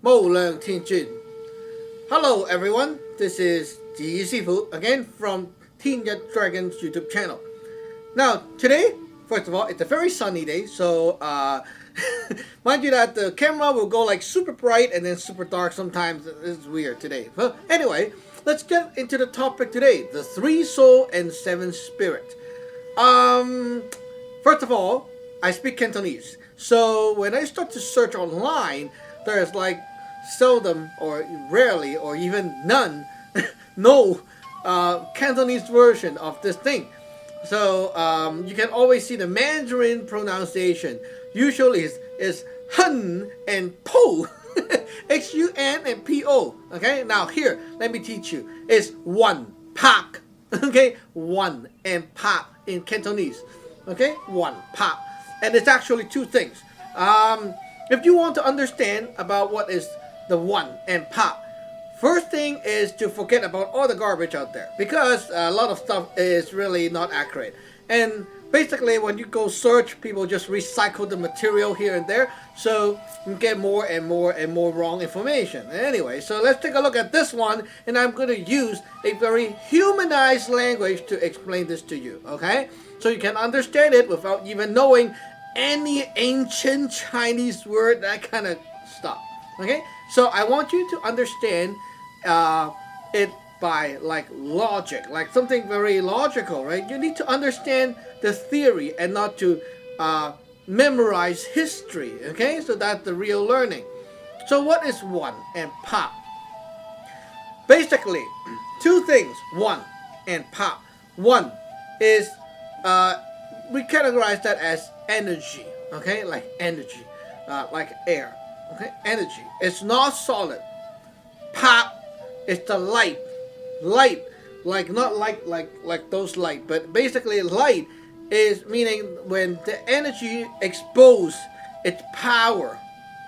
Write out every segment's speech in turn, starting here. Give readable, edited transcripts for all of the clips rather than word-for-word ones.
無量天尊. Hello everyone, this is Ji Sifu again from Yat Dragon's YouTube channel. Now today, first of all, it's a very sunny day, so mind you that the camera will go like super bright and then super dark sometimes. It's weird today. But anyway, let's get into the topic today, the 3 soul and 7 spirit. First of all, I speak Cantonese, so when I start to search online, there's like seldom or rarely or even none no Cantonese version of this thing. So you can always see the Mandarin pronunciation. Usually is hun and po. H-U-N and P-O. Okay, now here, let me teach you. It's one pak. Okay, one and pak in Cantonese. Okay, one pak. And it's actually 2 things. If you want to understand about what is the one and pa, first thing is to forget about all the garbage out there, because a lot of stuff is really not accurate. And basically when you go search, people just recycle the material here and there, so you get more and more and more wrong information. Anyway, so let's take a look at this one, and I'm going to use a very humanized language to explain this to you, okay? So you can understand it without even knowing any ancient Chinese word, that kind of stuff. Okay, so I want you to understand it by like logic, like something very logical, right? You need to understand the theory and not to memorize history. Okay, so that's the real learning. So what is one and pa? Basically, 2 things: one and pa. One is we categorize that as energy, okay, like energy, like air, okay, energy. It's not solid. Pa is the light, like not like those light, but basically light is meaning when the energy expose its power,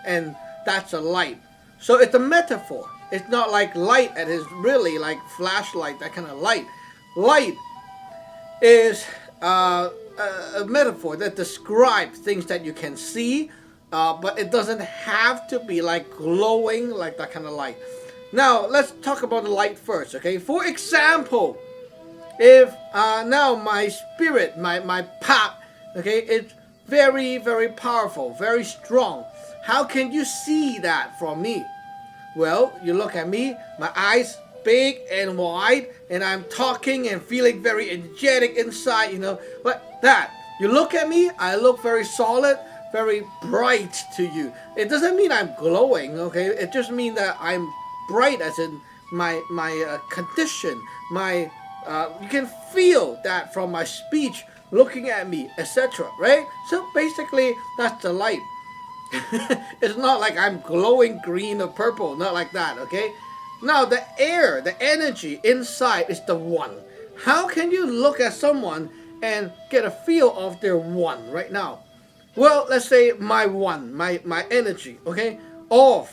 and that's a light. So it's a metaphor. It's not like light that is really like flashlight, that kind of light. Light is a metaphor that describes things that you can see, but it doesn't have to be like glowing like that kind of light. Now let's talk about the light first, okay? For example, if now my spirit, my pa, okay, it's very, very powerful, very strong. How can you see that from me? Well, you look at me, my eyes big and wide, and I'm talking and feeling very energetic inside, you know, like that. You look at me, I look very solid, very bright to you. It doesn't mean I'm glowing, okay? It just means that I'm bright, as in my condition, my you can feel that from my speech, looking at me, etc., right? So basically that's the light. It's not like I'm glowing green or purple, not like that, okay? Now the air, the energy inside is the one. How can you look at someone and get a feel of their one right now? Well, let's say my one, my energy, okay, of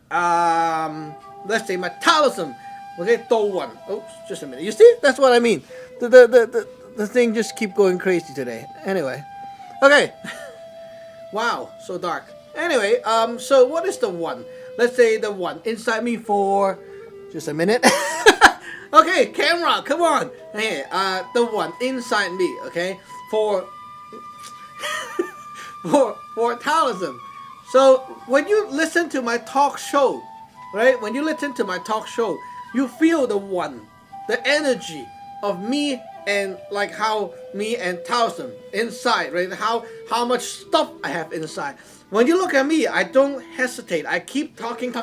let's say my Taoism, okay, Do one. Oh, just a minute. You see? That's what I mean. The thing just keep going crazy today. Anyway, okay. Wow, so dark. Anyway, so what is the one? Let's say the one inside me for just a minute. Okay, camera, come on. Hey, the one inside me, okay, for for Taoism. So when you listen to my talk show, right? When you listen to my talk show, you feel the one, the energy of me, and like how me and Taoism inside, right? How much stuff I have inside. When you look at me, I don't hesitate. I keep talking,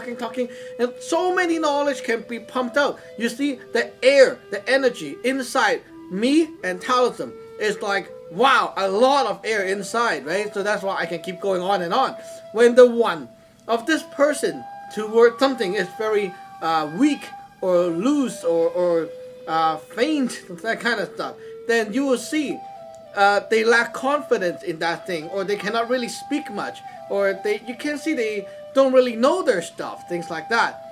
and so many knowledge can be pumped out. You see, the air, the energy inside me and Taoism is like, wow, a lot of air inside, right? So that's why I can keep going on and on. When the one of this person toward something is very weak or loose or faint, that kind of stuff, then you will see they lack confidence in that thing, or they cannot really speak much, or you can see they don't really know their stuff, things like that.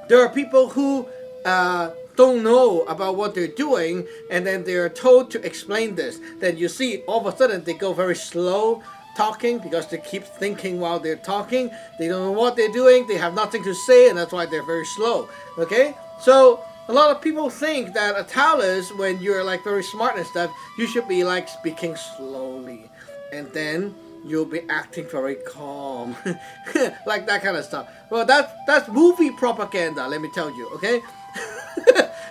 There are people who don't know about what they're doing, and then they're told to explain this. Then you see all of a sudden they go very slow, talking because they keep thinking while they're talking. They don't know what they're doing. They have nothing to say, and that's why they're very slow. Okay, so a lot of people think that a Taoist, when you're like very smart and stuff, you should be like speaking slowly, and then you'll be acting very calm, like that kind of stuff. Well, that's movie propaganda. Let me tell you. Okay.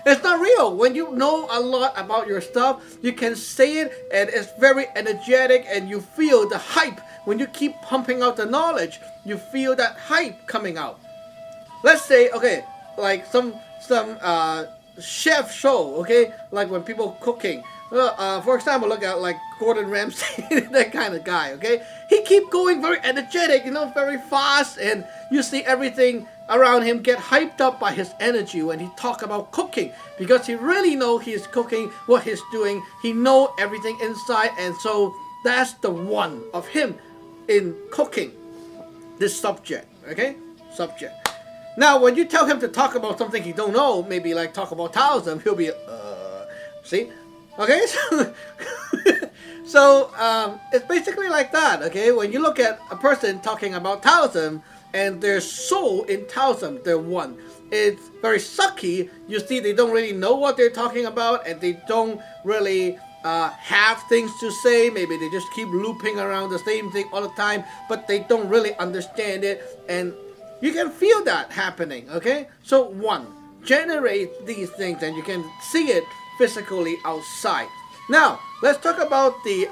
It's not real. When you know a lot about your stuff, you can say it and it's very energetic and you feel the hype. When you keep pumping out the knowledge, you feel that hype coming out. Let's say, okay, like some chef show, okay, like when people cooking. For example, look at like Gordon Ramsay, that kind of guy, okay? He keep going very energetic, very fast, and you see everything around him get hyped up by his energy when he talk about cooking, because he really know he's cooking, what he's doing, he know everything inside, and so that's the one of him in cooking this subject, okay? Subject. Now, when you tell him to talk about something he don't know, maybe like talk about Taoism, he'll be, see? Okay, so it's basically like that, okay? When you look at a person talking about Taoism and their soul in Taoism, they're one. It's very sucky. You see, they don't really know what they're talking about and they don't really have things to say. Maybe they just keep looping around the same thing all the time, but they don't really understand it. And you can feel that happening, okay? So one, generate these things and you can see it physically outside. Now, let's talk about the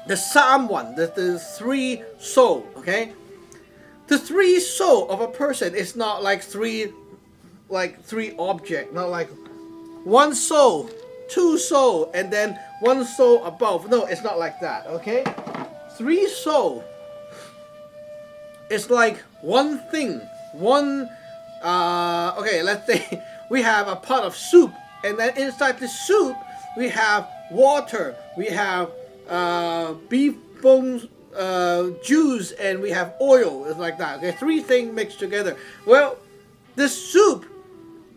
Saam one, the three soul, okay? The three soul of a person is not like three object, not like one soul, two soul, and then one soul above. No, it's not like that, okay? Three soul is like one thing, one, okay, let's say we have a pot of soup, and then inside the soup, we have water, we have beef bones, juice, and we have oil. It's like that. Okay, three things mixed together. Well, this soup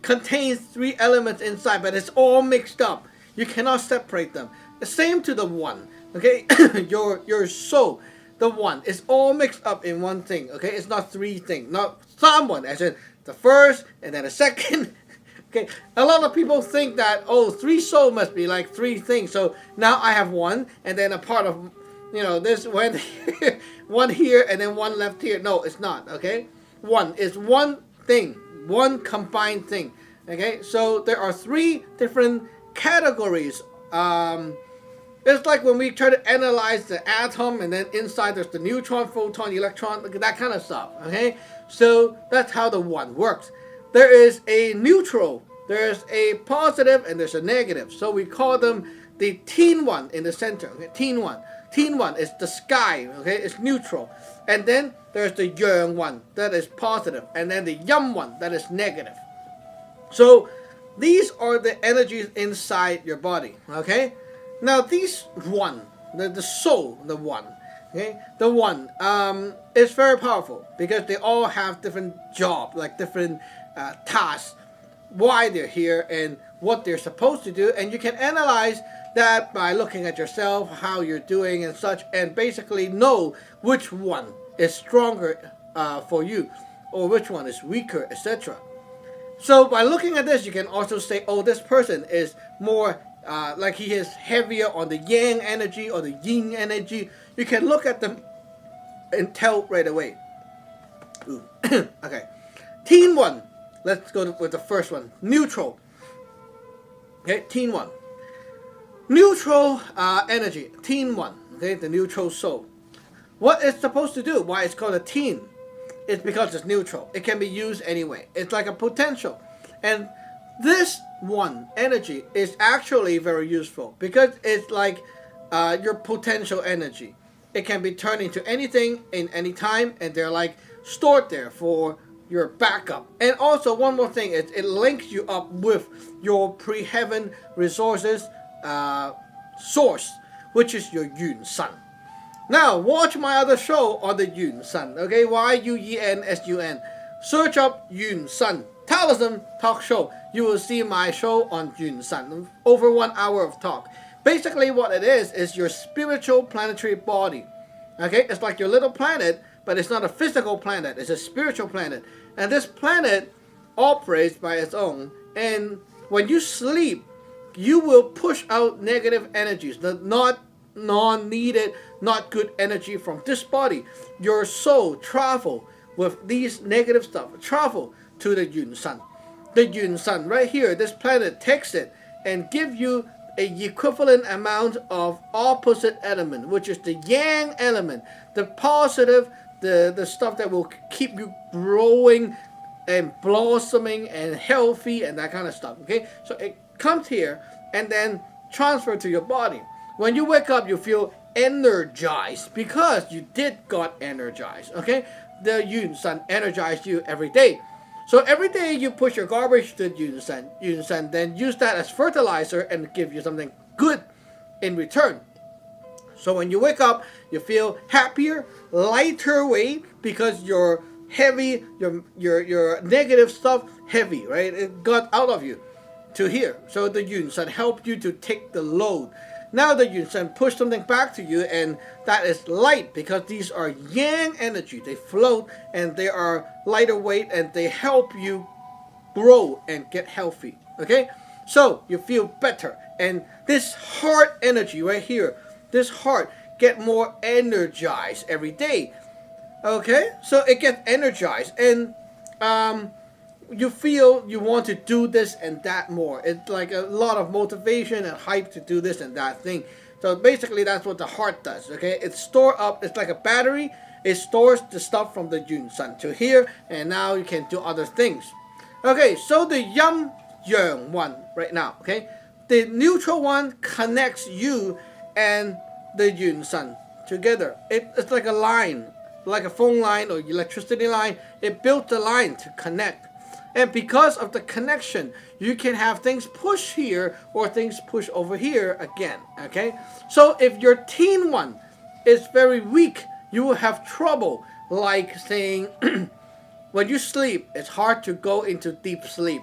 contains three elements inside, but it's all mixed up. You cannot separate them. The same to the one. Okay, your soul, the one, is all mixed up in one thing. Okay, it's not three things. Not someone, as in the first and then the second. Okay, a lot of people think that, oh, three soul must be like three things. So now I have one, and then a part of, this went here, one here, and then one left here. No, it's not, okay? One is one thing, one combined thing, okay? So there are three different categories. It's like when we try to analyze the atom, and then inside there's the neutron, photon, electron, that kind of stuff, okay? So that's how the one works. There is a neutral, there's a positive, and there's a negative. So we call them the teen one in the center. Okay? Teen one. Teen one is the sky. Okay, it's neutral. And then there's the yang one that is positive, and then the yum one that is negative. So these are the energies inside your body. Okay. Now these one, the soul, the one. Okay, the one is very powerful because they all have different jobs, like different tasks, why they're here and what they're supposed to do, and you can analyze that by looking at yourself, how you're doing and such, and basically know which one is stronger for you or which one is weaker, etc. So by looking at this, you can also say, oh, this person is more like he is heavier on the yang energy or the yin energy. You can look at them and tell right away. Ooh. Okay, teen one. Let's go with the first one. Neutral. Okay, teen one. Neutral energy. Teen one. Okay, the neutral soul. What it's supposed to do? Why it's called a teen? It's because it's neutral. It can be used anyway. It's like a potential. And this one energy is actually very useful because it's like your potential energy. It can be turned into anything in any time, and they're like stored there for your backup. And also one more thing is it links you up with your pre-heaven resources source, which is your Yun Sun. Now watch my other show on the Yun Sun. Okay, YUENSUN. Search up Yun Sun Taoism talk show. You will see my show on Yun Sun. Over 1 hour of talk. Basically what it is your spiritual planetary body. Okay, it's like your little planet, but it's not a physical planet. It's a spiritual planet. And this planet operates by its own. And when you sleep, you will push out negative energies, not non-needed, not good energy from this body. Your soul travel with these negative stuff, travel to the Yun Sun. The Yun Sun right here, this planet takes it and give you a equivalent amount of opposite element, which is the yang element, the positive, the stuff that will keep you growing and blossoming and healthy and that kind of stuff. Okay, so it comes here and then transfer to your body. When you wake up, you feel energized because you got energized. Okay, the Yun Sun energizes you every day. So every day you push your garbage to Yun Sun, then use that as fertilizer and give you something good in return. So when you wake up, you feel happier, lighter weight because your heavy, your negative stuff heavy, right? It got out of you to here. So the Yun Sun helped you to take the load. Now the Yun Sun push something back to you, and that is light because these are yang energy. They float and they are lighter weight and they help you grow and get healthy. Okay, so you feel better, and this heart energy right here, this heart get more energized every day. Okay, so it gets energized, and you feel you want to do this and that more. It's like a lot of motivation and hype to do this and that thing. So basically that's what the heart does. Okay, it store up, it's like a battery. It stores the stuff from the Yun Sun to here, and now you can do other things. Okay, so the yang one right now, okay, the neutral one connects you and the Yun Sun together. It's like a line, like a phone line or electricity line. It built the line to connect. And because of the connection, you can have things push here or things push over here again. Okay, so if your teen one is very weak, you will have trouble, like saying when you sleep, it's hard to go into deep sleep.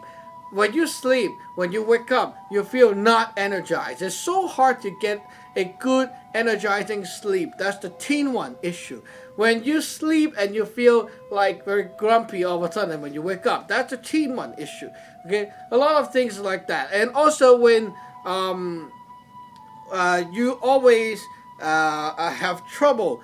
When you sleep, when you wake up, you feel not energized. It's so hard to get a good energizing sleep. That's the teen one issue. When you sleep and you feel like very grumpy all of a sudden when you wake up, that's a teen one issue. Okay, a lot of things like that. And also when you always have trouble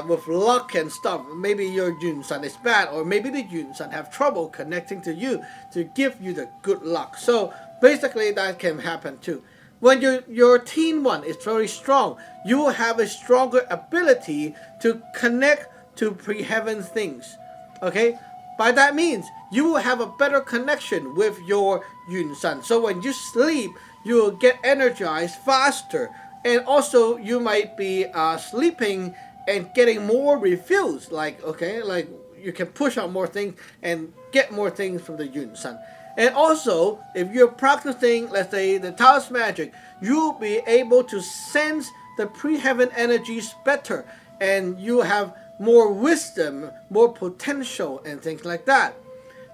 with luck and stuff. Maybe your Yun Sun is bad, or maybe the Yun Sun have trouble connecting to you to give you the good luck. So basically that can happen too. When your teen one is very strong, you will have a stronger ability to connect to pre-heaven things. Okay? By that means, you will have a better connection with your Yun Sun. So when you sleep, you will get energized faster. And also, you might be sleeping and getting more refills. Like you can push out more things and get more things from the Yun Sun. And also, if you're practicing, let's say, the Taoist Magic, you'll be able to sense the pre-heaven energies better. And you have more wisdom, more potential, and things like that.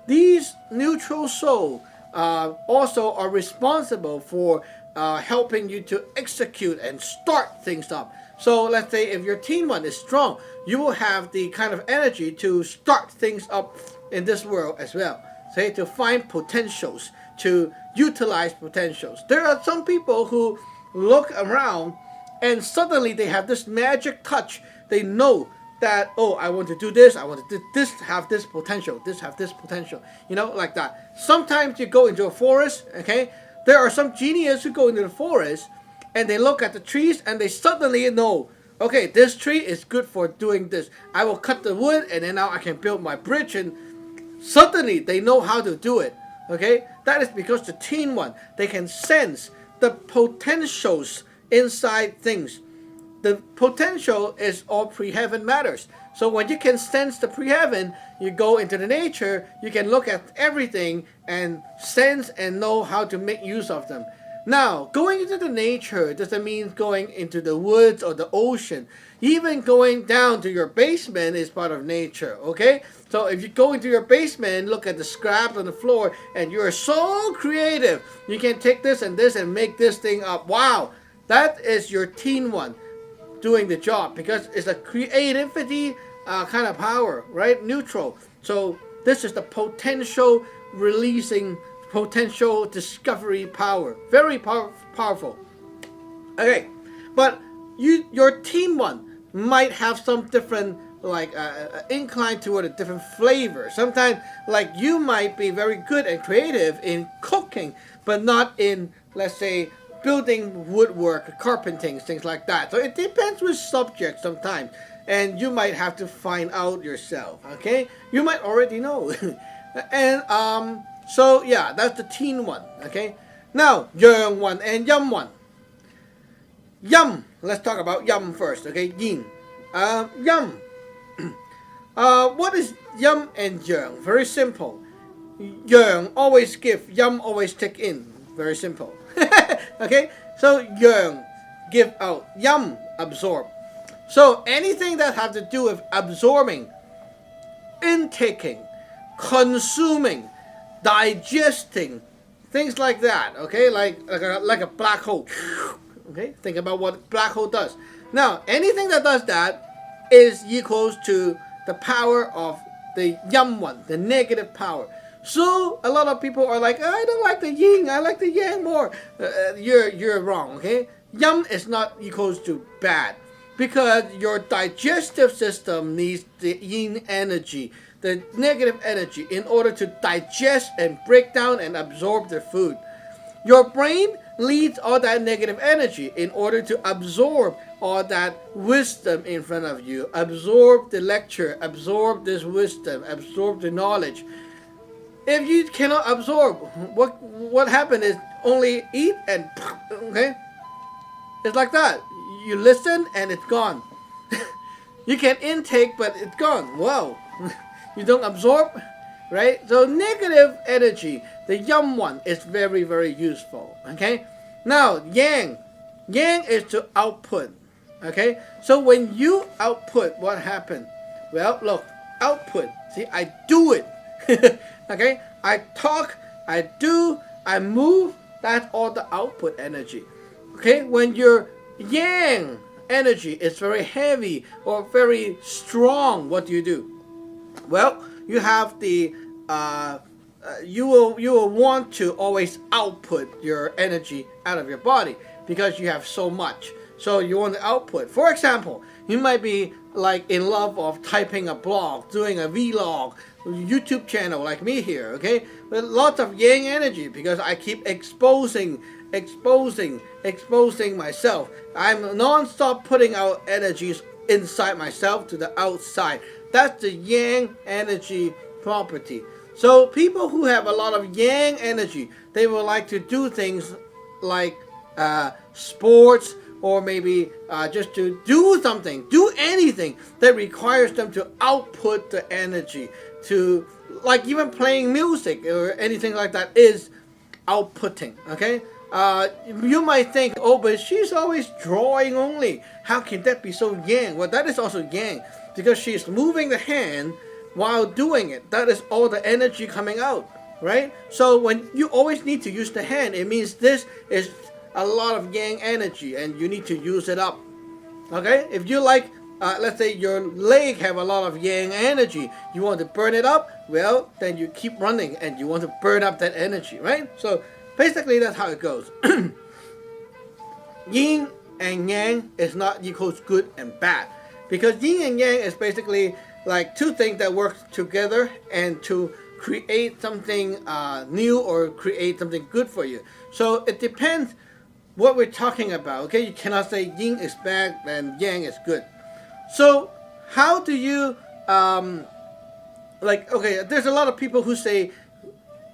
These neutral souls also are responsible for helping you to execute and start things up. So let's say if your teen one is strong, you will have the kind of energy to start things up in this world as well. Say, to find potentials, to utilize potentials. There are some people who look around and suddenly they have this magic touch. They know that, oh, I want to do this, I want to do this, have this potential, this have this potential, you know, like that. Sometimes you go into a forest, okay? There are some geniuses who go into the forest and they look at the trees and they suddenly know, okay, this tree is good for doing this. I will cut the wood and then now I can build my bridge, and suddenly they know how to do it. Okay, that is because the teen one, they can sense the potentials inside things. The potential is all pre-heaven matters. So when you can sense the pre-heaven, you go into the nature, you can look at everything and sense and know how to make use of them. Now, going into the nature doesn't mean going into the woods or the ocean. Even going down to your basement is part of nature, okay? So if you go into your basement, look at the scraps on the floor, and you're so creative. You can take this and make this thing up. Wow, that is your teen one. doing the job, because it's a creativity kind of power, right? Neutral. So this is the potential releasing, potential discovery power. Very powerful. Okay, but your teen one might have some different, like inclined toward a different flavor. Sometimes, like, you might be very good and creative in cooking, but not in, let's say, building woodwork, carpenting, things like that. So it depends which subject sometimes, and you might have to find out yourself. Okay, you might already know. And so yeah, that's the teen one. Okay, now yang one and yum one. Yum, let's talk about yum first. Okay, yin. Yum. What is yum and yang? Very simple. Yang always give, yum always take in. Very simple. Okay, so yang give out, yum absorb. So anything that has to do with absorbing, intaking, consuming, digesting, things like that. Okay, like a black hole. Okay, think about what black hole does. Now, anything that does that is equals to the power of the yum one, the negative power. So a lot of people are like, I don't like the yin, I like the yang more. You're wrong. Okay, yum is not equals to bad, because your digestive system needs the yin energy, the negative energy, in order to digest and break down and absorb the food. Your brain needs all that negative energy in order to absorb all that wisdom in front of you. Absorb the lecture, absorb this wisdom, absorb the knowledge. If you cannot absorb, what happened is only eat and, okay? It's like that. You listen and it's gone. You can intake, but it's gone. Wow. You don't absorb, right? So negative energy, the yum one, is very, very useful. Okay? Now, yang. Yang is to output. Okay? So when you output, what happened? Well, look, output. See, I do it. Okay? I talk, I do, I move. That's all the output energy. Okay? When your yang energy is very heavy or very strong, what do? Well, you have the you will want to always output your energy out of your body, because you have so much. So you want to output. For example, you might be like in love of typing a blog, doing a vlog, YouTube channel like me here, okay? With lots of yang energy, because I keep exposing myself. I'm non-stop putting out energies inside myself to the outside. That's the yang energy property. So people who have a lot of yang energy, they will like to do things like sports, or maybe just to do something, do anything that requires them to output the energy, to, like, even playing music or anything like that is outputting. Okay, you might think, oh, but she's always drawing only. How can that be so yang? Well, that is also yang, because she's moving the hand while doing it. That is all the energy coming out, right? So when you always need to use the hand, it means this is a lot of yang energy and you need to use it up. Okay, if you like, let's say your leg have a lot of yang energy, you want to burn it up, well, then you keep running and you want to burn up that energy, right? So basically that's how it goes. Yin and yang is not equals good and bad, because yin and yang is basically like two things that work together and to create something new or create something good for you. So it depends what we're talking about. Okay, you cannot say yin is bad and yang is good. So how do you like, okay, there's a lot of people who say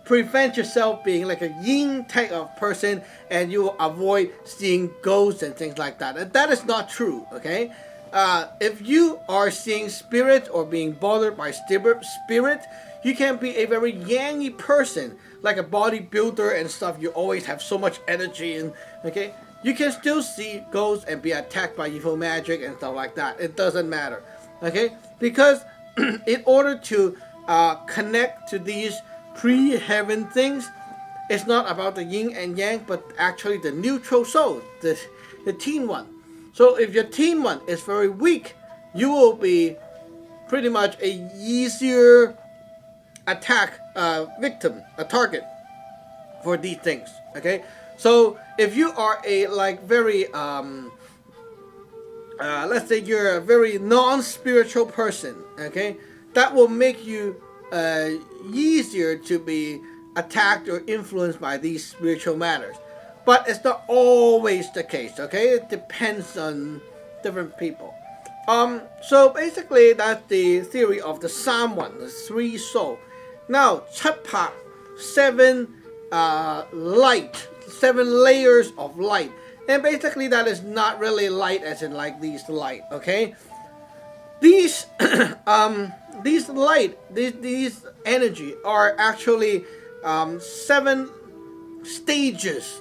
prevent yourself being like a yin type of person and you will avoid seeing ghosts and things like that. And that is not true. Okay, if you are seeing spirit or being bothered by spirit, you can be a very yangy person, like a bodybuilder and stuff. You always have so much energy, and okay, you can still see ghosts and be attacked by evil magic and stuff like that. It doesn't matter, okay? Because in order to connect to these pre-heaven things, it's not about the yin and yang, but actually the neutral soul, the teen one. So if your team 1 is very weak, you will be pretty much a easier attack victim, a target for these things. Okay, so if you are a very let's say you're a very non-spiritual person, okay, that will make you easier to be attacked or influenced by these spiritual matters. But it's not always the case, okay? It depends on different people. So basically that's the theory of the Saam one, the 3 soul. Now, 7 拍, 7 light, 7 layers of light. And basically that is not really light as in like these light, okay? These light, these energy are actually 7 stages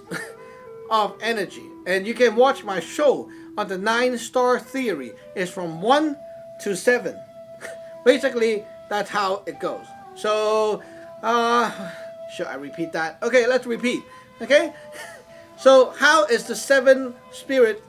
of energy. And you can watch my show on the 9-star theory. It's from 1 to 7. Basically, that's how it goes. So, should I repeat that? Okay, let's repeat. Okay? So, how is the 7 spirit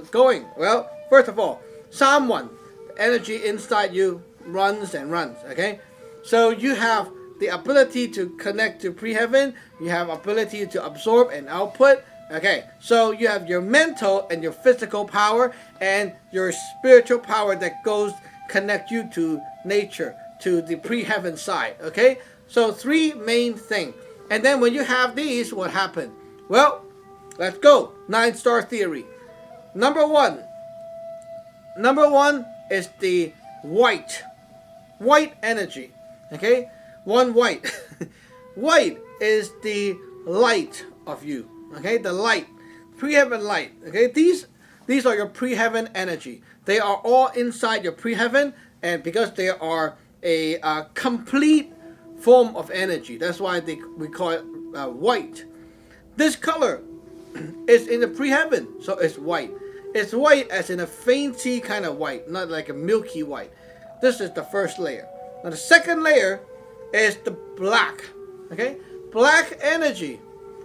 going? Well, first of all, Saam 1, the energy inside you runs and runs. Okay? So, you have the ability to connect to pre-heaven. You have ability to absorb and output. Okay, so you have your mental and your physical power and your spiritual power that goes connect you to nature, to the pre-heaven side. Okay, so 3 main things. And then when you have these, what happened? Well, let's go. 9-star theory. Number one is the white energy. Okay, 1 white. White is the light of you. Okay, the light, pre-heaven light. Okay, these are your pre-heaven energy. They are all inside your pre-heaven, and because they are a complete form of energy, that's why we call it white. This color is in the pre-heaven, so it's white. It's white as in a fainty kind of white, not like a milky white. This is the first layer. Now the second layer is the black. Okay, black energy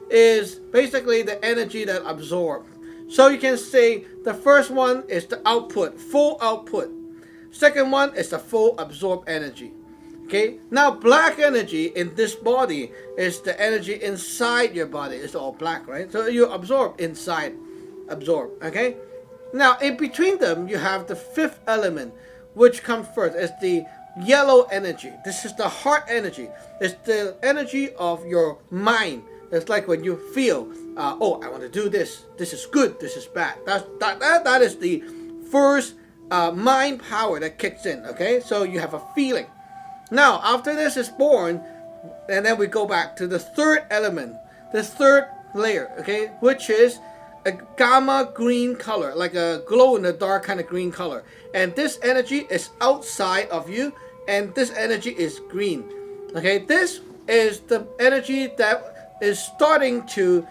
is basically the energy that absorbs. So you can say the first one is the output, full output. Second one is the full absorbed energy. Okay, now black energy in this body is the energy inside your body. It's all black, right? So you absorb inside, absorb. Okay, now in between them you have the 5th element, which comes first. It's the yellow energy. This is the heart energy. It's the energy of your mind. It's like when you feel, oh, I want to do this. This is good. This is bad. That is the first mind power that kicks in. Okay, so you have a feeling. Now, after this is born, and then we go back to the 3rd element, the 3rd layer. Okay, which is a gamma green color, like a glow in the dark kind of green color. And this energy is outside of you, and this energy is green. Okay, this is the energy that is starting to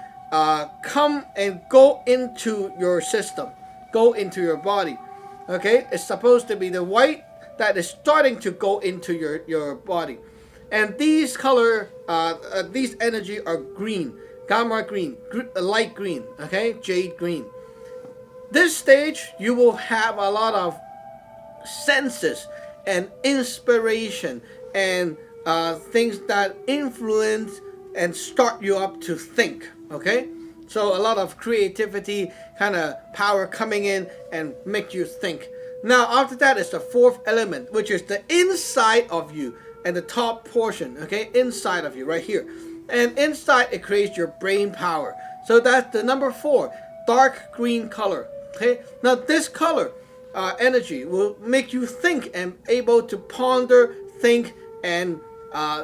come and go into your system, go into your body. Okay, it's supposed to be the white that is starting to go into your body. And these color, these energy are green, gamma green, light green, okay, jade green. This stage, you will have a lot of senses and inspiration and things that influence and start you up to think. Okay, so a lot of creativity kind of power coming in and make you think. Now after that is the 4th element, which is the inside of you and the top portion. Okay, inside of you right here, and inside it creates your brain power. So that's the number 4, dark green color. Okay, now this color energy will make you think and able to ponder, think, and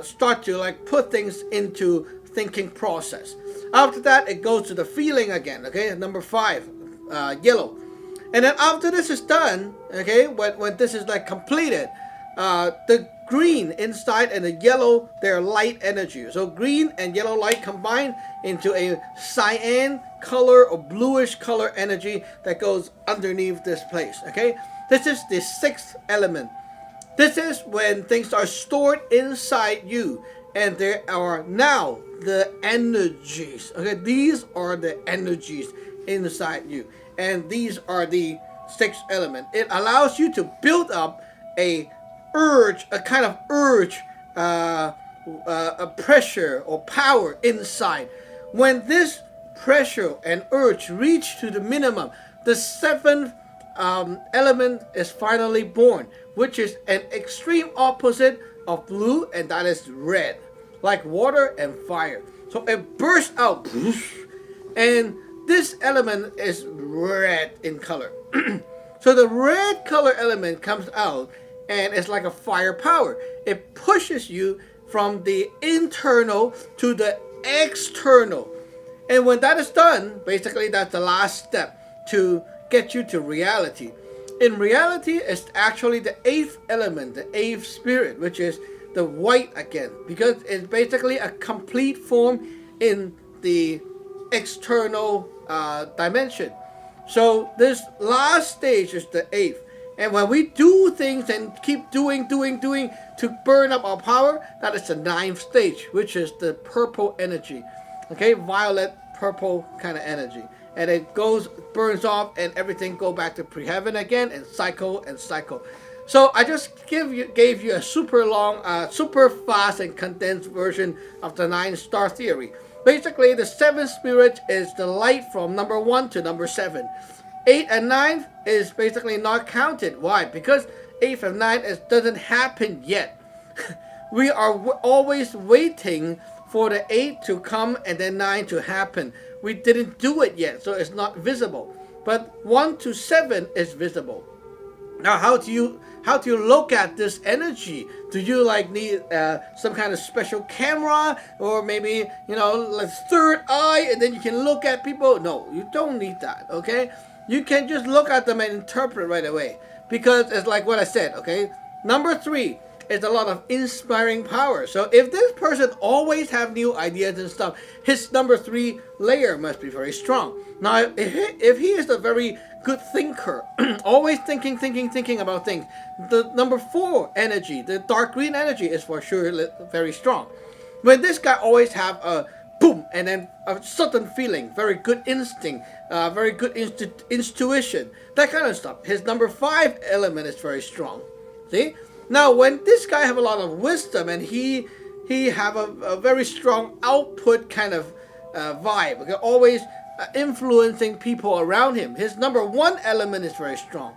start to like put things into thinking process. After that, it goes to the feeling again. Okay, number 5, yellow. And then after this is done, okay, when this is like completed, the green inside and the yellow, they're light energy. So green and yellow light combine into a cyan color or bluish color energy that goes underneath this place. Okay, this is the 6th element. This is when things are stored inside you, and there are now the energies. Okay, these are the energies inside you, and these are the 6 elements. It allows you to build up a kind of urge, a pressure or power inside. When this pressure and urge reach to the minimum, the 7th element is finally born, which is an extreme opposite of blue, and that is red, like water and fire. So it bursts out, and this element is red in color. So the red color element comes out, and it's like a fire power. It pushes you from the internal to the external. And when that is done, basically that's the last step to get you to reality. In reality, it's actually the 8th element, the 8th spirit, which is the white again, because it's basically a complete form in the external dimension. So this last stage is the 8th. And when we do things and keep doing to burn up our power, that is the 9th stage, which is the purple energy. Okay, violet, purple kind of energy. And it burns off, and everything go back to pre-heaven again, and cycle and cycle. So I just gave you a super long, super fast and condensed version of the 9-star theory. Basically, the 7th spirit is the light from number 1 to number 7. 8 and 9 is basically not counted. Why? Because 8 and 9 doesn't happen yet. We are always waiting for the 8 to come and then 9 to happen. We didn't do it yet, so it's not visible. But 1 to 7 is visible. Now, how do you look at this energy? Do you need some kind of special camera, or maybe like third eye, and then you can look at people? No, you don't need that. Okay, you can just look at them and interpret right away, because it's like what I said. Okay, number 3 is a lot of inspiring power. So if this person always have new ideas and stuff, his number 3 layer must be very strong. Now, if he is a very good thinker, always thinking about things, the number 4 energy, the dark green energy, is for sure very strong. When this guy always have a boom and then a sudden feeling, very good instinct, very good intuition, that kind of stuff, his number 5 element is very strong. See? Now, when this guy have a lot of wisdom and he have a very strong output kind of vibe, okay, always influencing people around him, his number 1 element is very strong.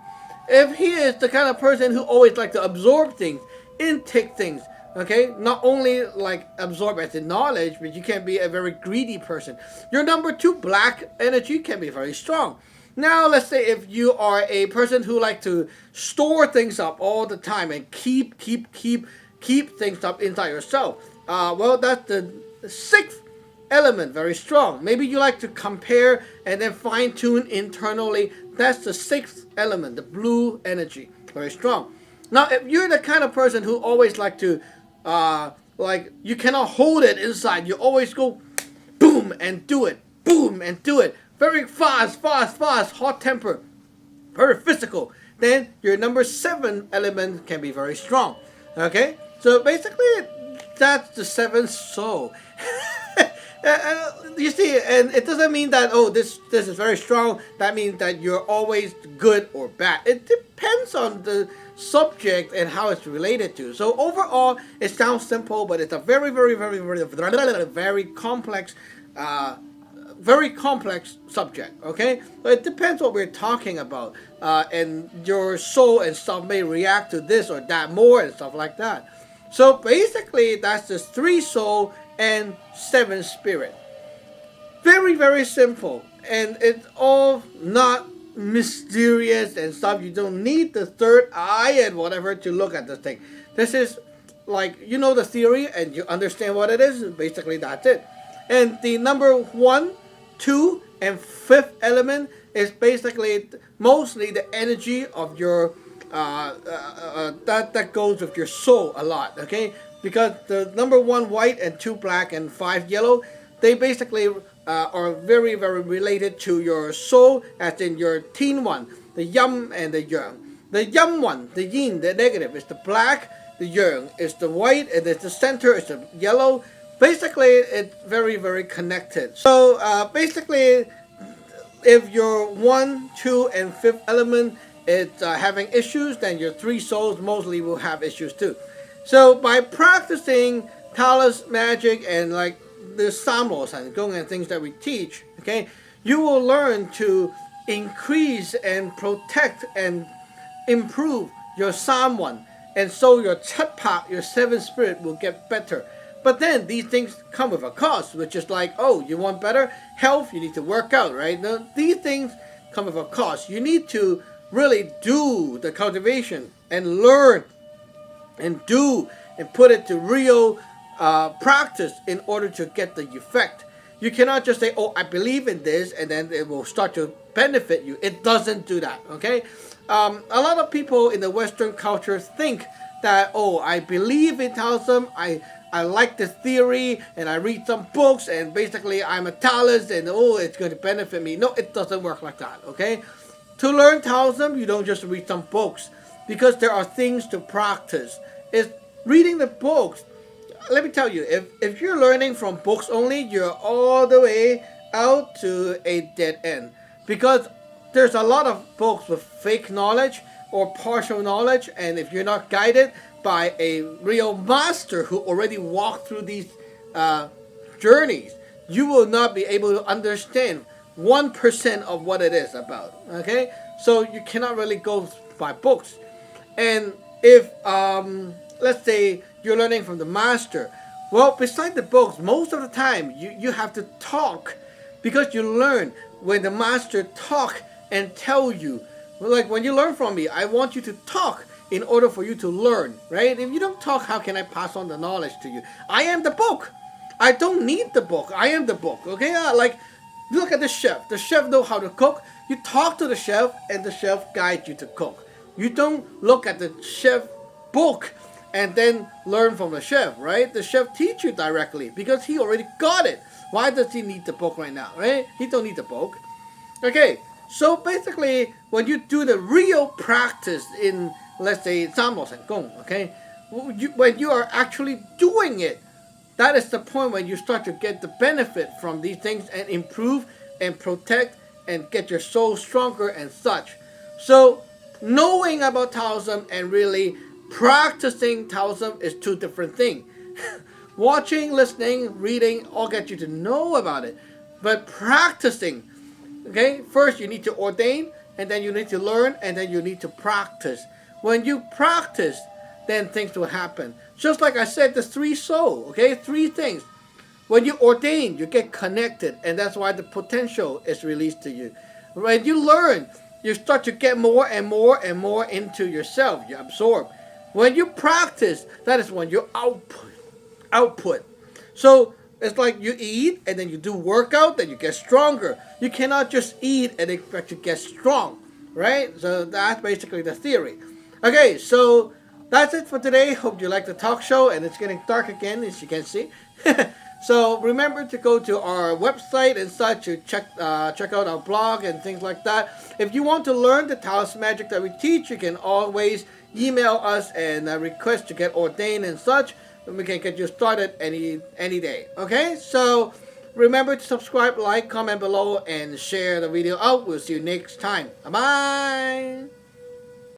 If he is the kind of person who always like to absorb things, intake things, okay, not only like absorb as in knowledge, but you can be a very greedy person. Your number 2 black energy can be very strong. Now, let's say if you are a person who like to store things up all the time and keep things up inside yourself, well, that's the 6th element, very strong. Maybe you like to compare and then fine-tune internally. That's the 6th element, the blue energy, very strong. Now, if you're the kind of person who always like to, you cannot hold it inside, you always go boom and do it, very fast, hot temper, very physical, then your number 7 element can be very strong. Okay, so basically that's the 7th soul. You see, and it doesn't mean that, oh, this is very strong, that means that you're always good or bad. It depends on the subject and how it's related to. So overall, it sounds simple, but it's a very complex subject. Okay, so it depends what we're talking about, and your soul and stuff may react to this or that more and stuff like that. So basically, that's the 3 soul and 7 spirit. Very simple, and it's all not mysterious and stuff. You don't need the third eye and whatever to look at the thing. This is like, the theory and you understand what it is. Basically, that's it. And the number 1, 2, and 5th element is basically mostly the energy of your that goes with your soul a lot. Okay, because the number 1 white and 2 black and 5 yellow, they basically are very related to your soul, as in your teen one, the yin and the yang. The yang one, the yin, the negative, is the black. The yang is the white, and the center is the yellow. Basically, it's very connected. So basically, if your 1, 2, and 5th element is having issues, then your 3 souls mostly will have issues too. So by practicing Taoist magic and like the Saam Law Sun Gung and things that we teach, okay, you will learn to increase and protect and improve your Samwan, and so your Chatpa, your 7th spirit, will get better. But then these things come with a cost, which is like, oh, you want better health, you need to work out, right? Now, these things come with a cost. You need to really do the cultivation and learn and do and put it to real practice in order to get the effect. You cannot just say, oh, I believe in this, and then it will start to benefit you. It doesn't do that, okay? A lot of people in the Western culture think that, oh, I believe in Taoism, I like the theory, and I read some books, and basically I'm a Taoist, and oh, it's going to benefit me. No, it doesn't work like that, okay? To learn Taoism, you don't just read some books, because there are things to practice. It's reading the books. Let me tell you, if you're learning from books only, you're all the way out to a dead end. Because there's a lot of books with fake knowledge or partial knowledge, and if you're not guided by a real master who already walked through these journeys, you will not be able to understand 1% of what it is about, okay? So you cannot really go by books. And if, let's say, you're learning from the master, well, beside the books, most of the time, you have to talk, because you learn when the master talk and tell you. Like when you learn from me, I want you to talk in order for you to learn, right? If you don't talk, how can I pass on the knowledge to you? I am the book. I don't need the book. I am the book, okay? Like, look at the chef. The chef knows how to cook. You talk to the chef, and the chef guides you to cook. You don't look at the chef book and then learn from the chef, right? The chef teach you directly because he already got it. Why does he need the book right now, right? He don't need the book. Okay, so basically, when you do the real practice in, let's say, Saam Law Sun Gung, okay, when you are actually doing it, that is the point when you start to get the benefit from these things and improve and protect and get your soul stronger and such. So, knowing about Taoism and really practicing Taoism is 2 different things. Watching, listening, reading all get you to know about it. But practicing, okay, first you need to ordain, and then you need to learn, and then you need to practice. When you practice, then things will happen. Just like I said, the 3 souls, okay, 3 things. When you ordain, you get connected, and that's why the potential is released to you. When you learn, you start to get more and more and more into yourself. You absorb. When you practice, that is when you output. So it's like you eat and then you do workout, then you get stronger. You cannot just eat and expect to get strong, right? So that's basically the theory. Okay, so that's it for today. Hope you like the talk show, and it's getting dark again, as you can see. So remember to go to our website and such to check out our blog and things like that. If you want to learn the Taoist magic that we teach, you can always email us and request to get ordained and such, and we can get you started any day. Okay, so remember to subscribe, like, comment below, and share the video out. We'll see you next time. Bye bye.